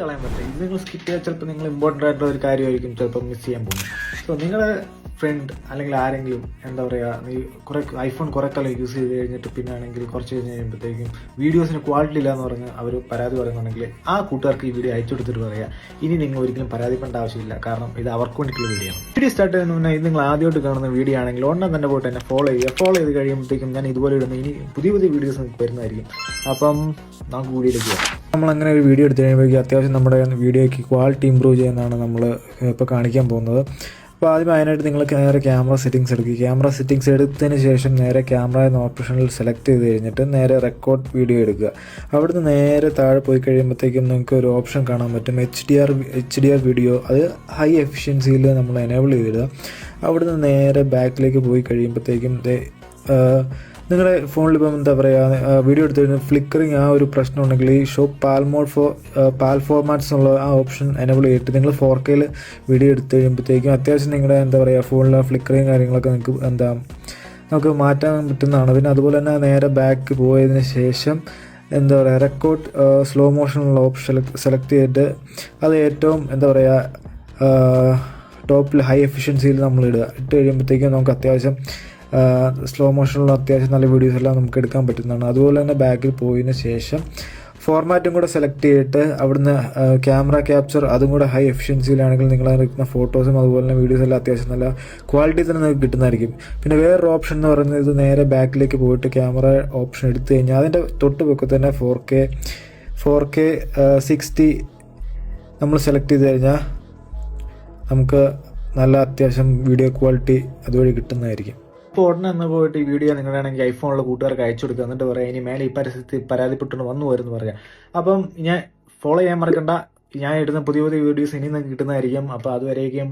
കളയാൻ പറ്റില്ല. ഇത് നിങ്ങൾ സ്കിപ്പ് ചെയ്താൽ ചിലപ്പോൾ നിങ്ങൾ ഇമ്പോർട്ടൻ്റ് ആയിട്ടുള്ള ഒരു കാര്യമായിരിക്കും ചിലപ്പോൾ മിസ് ചെയ്യാൻ പോകുന്നത്. സോ നിങ്ങളുടെ ഫ്രണ്ട് അല്ലെങ്കിൽ ആരെങ്കിലും എന്താ പറയുക, നീ ഐഫോൺ കുറേ കാലം യൂസ് ചെയ്ത് കഴിഞ്ഞിട്ട് പിന്നെ ആണെങ്കിൽ കുറച്ച് കഴിഞ്ഞ് കഴിയുമ്പോഴത്തേക്കും വീഡിയോസിന് ക്വാളിറ്റി ഇല്ല എന്ന് പറഞ്ഞ് അവർ പരാതി പറയുന്നുണ്ടെങ്കിൽ ആ കൂട്ടുകാർക്ക് ഈ വീഡിയോ അയച്ചു കൊടുത്തിട്ട് പറയുക, ഇനി നിങ്ങൾ ഒരിക്കലും പരാതിപ്പെടേണ്ട ആവശ്യമില്ല, കാരണം ഇത് അവർക്ക് വേണ്ടിയിട്ടുള്ള വീഡിയോ ആണ്. വീഡിയോ സ്റ്റാർട്ട് ചെയ്യുന്നതിന് മുന്നേ ഇത് നിങ്ങൾ ആദ്യമായിട്ട് കാണുന്ന വീഡിയോ ആണെങ്കിൽ ഉടനെ തന്നെ പോയിട്ട് എന്നെ ഫോളോ ചെയ്ത് കഴിയുമ്പോഴത്തേക്കും ഞാൻ ഇതുപോലെ ഇടുന്ന ഇനി പുതിയ വീഡിയോസ് നിങ്ങൾക്ക് വരുന്നതായിരിക്കും. അപ്പം നമുക്ക് വീഡിയോയിലേക്ക് പോകാം. നമ്മളങ്ങനെ ഒരു വീഡിയോ എടുത്ത് കഴിയുമ്പോഴേക്കും അത്യാവശ്യം നമ്മുടെ വീഡിയോയ്ക്ക് ക്വാളിറ്റി ഇമ്പ്രൂവ് ചെയ്യുന്നതാണ് നമ്മൾ ഇപ്പോൾ കാണിക്കാൻ പോകുന്നത്. അപ്പോൾ ആദ്യം അതിനായിട്ട് നിങ്ങൾ നേരെ ക്യാമറ സെറ്റിങ്സ് എടുക്കുക. ക്യാമറ സെറ്റിങ്സ് എടുത്തതിന് ശേഷം നേരെ ക്യാമറ എന്ന ഓപ്ഷനിൽ സെലക്ട് ചെയ്ത് കഴിഞ്ഞിട്ട് നേരെ റെക്കോർഡ് വീഡിയോ എടുക്കുക. അവിടുന്ന് നേരെ താഴെ പോയി കഴിയുമ്പോഴത്തേക്കും നിങ്ങൾക്ക് ഒരു ഓപ്ഷൻ കാണാൻ പറ്റും, എച്ച് ഡി ആർ വീഡിയോ. അത് ഹൈ എഫിഷ്യൻസിയിൽ നമ്മൾ എനേബിൾ ചെയ്തിടുക. അവിടുന്ന് നേരെ ബാക്കിലേക്ക് പോയി കഴിയുമ്പോഴത്തേക്കും നിങ്ങളുടെ ഫോണിൽ ഇപ്പം എന്താ പറയുക, വീഡിയോ എടുത്ത് കഴിഞ്ഞാൽ ഫ്ലിക്കറിങ് ആ ഒരു പ്രശ്നം ഉണ്ടെങ്കിൽ ഈ ഷോ പാൽ ഫോർമാറ്റ്സ് എന്നുള്ള ആ ഓപ്ഷൻ എനേബിൾ ചെയ്തിട്ട് നിങ്ങൾ 4K വീഡിയോ എടുത്ത് കഴിയുമ്പോഴത്തേക്കും അത്യാവശ്യം നിങ്ങളുടെ എന്താ പറയുക ഫോണിലെ ഫ്ലിക്കറിങ് കാര്യങ്ങളൊക്കെ നിങ്ങൾക്ക് നമുക്ക് മാറ്റാൻ പറ്റുന്നതാണ്. പിന്നെ അതുപോലെ തന്നെ നേരെ ബാക്ക് പോയതിന് ശേഷം എന്താ പറയുക റെക്കോർഡ് സ്ലോ മോഷനുള്ള ഓപ്ഷൻ സെലക്ട് ചെയ്തിട്ട് അത് ഏറ്റവും എന്താ പറയുക ടോപ്പിൽ ഹൈ എഫിഷ്യൻസിയിൽ നമ്മൾ ഇട്ട് കഴിയുമ്പോഴത്തേക്കും നമുക്ക് അത്യാവശ്യം സ്ലോ മോഷനുള്ള അത്യാവശ്യം നല്ല വീഡിയോസ് എല്ലാം നമുക്ക് എടുക്കാൻ പറ്റുന്നതാണ്. അതുപോലെ തന്നെ ബാക്കിൽ പോയതിന് ശേഷം ഫോർമാറ്റും കൂടെ സെലക്ട് ചെയ്തിട്ട് അവിടുന്ന് ക്യാമറ ക്യാപ്ചർ അതും കൂടെ ഹൈ എഫിഷ്യൻസിയിലാണെങ്കിൽ നിങ്ങൾ എടുക്കുന്ന ഫോട്ടോസും അതുപോലെ തന്നെ വീഡിയോസ് എല്ലാം അത്യാവശ്യം നല്ല ക്വാളിറ്റി തന്നെ നിങ്ങൾക്ക് കിട്ടുന്നതായിരിക്കും. പിന്നെ വേറൊരു ഓപ്ഷൻ എന്ന് പറയുന്നത് നേരെ ബാക്കിലേക്ക് പോയിട്ട് ക്യാമറ ഓപ്ഷൻ എടുത്തു കഴിഞ്ഞാൽ അതിൻ്റെ തൊട്ട് പൊക്കെ തന്നെ 4K 60 നമ്മൾ സെലക്ട് ചെയ്ത് കഴിഞ്ഞാൽ നമുക്ക് നല്ല അത്യാവശ്യം വീഡിയോ ക്വാളിറ്റി അതുവഴി കിട്ടുന്നതായിരിക്കും. അപ്പോൾ ഉടനെ ഒന്ന് പോയിട്ട് ഈ വീഡിയോ നിങ്ങളാണെങ്കിൽ ഐഫോണുള്ള കൂട്ടുകാർക്ക് അയച്ചു കൊടുക്കുക. എന്നിട്ട് പറയാം ഇനി മേലെ ഈ പരിസ്ഥിതി പരാതിപ്പെട്ടുകൊണ്ട് വന്നു വരുമെന്ന് പറയാം. അപ്പം ഞാൻ ഫോളോ ചെയ്യാൻ മറക്കണ്ട. ഞാൻ ഇടുന്ന പുതിയ വീഡിയോസ് ഇനി നിങ്ങൾക്ക് കിട്ടുന്നതായിരിക്കും. അപ്പോൾ അതുവരേക്കും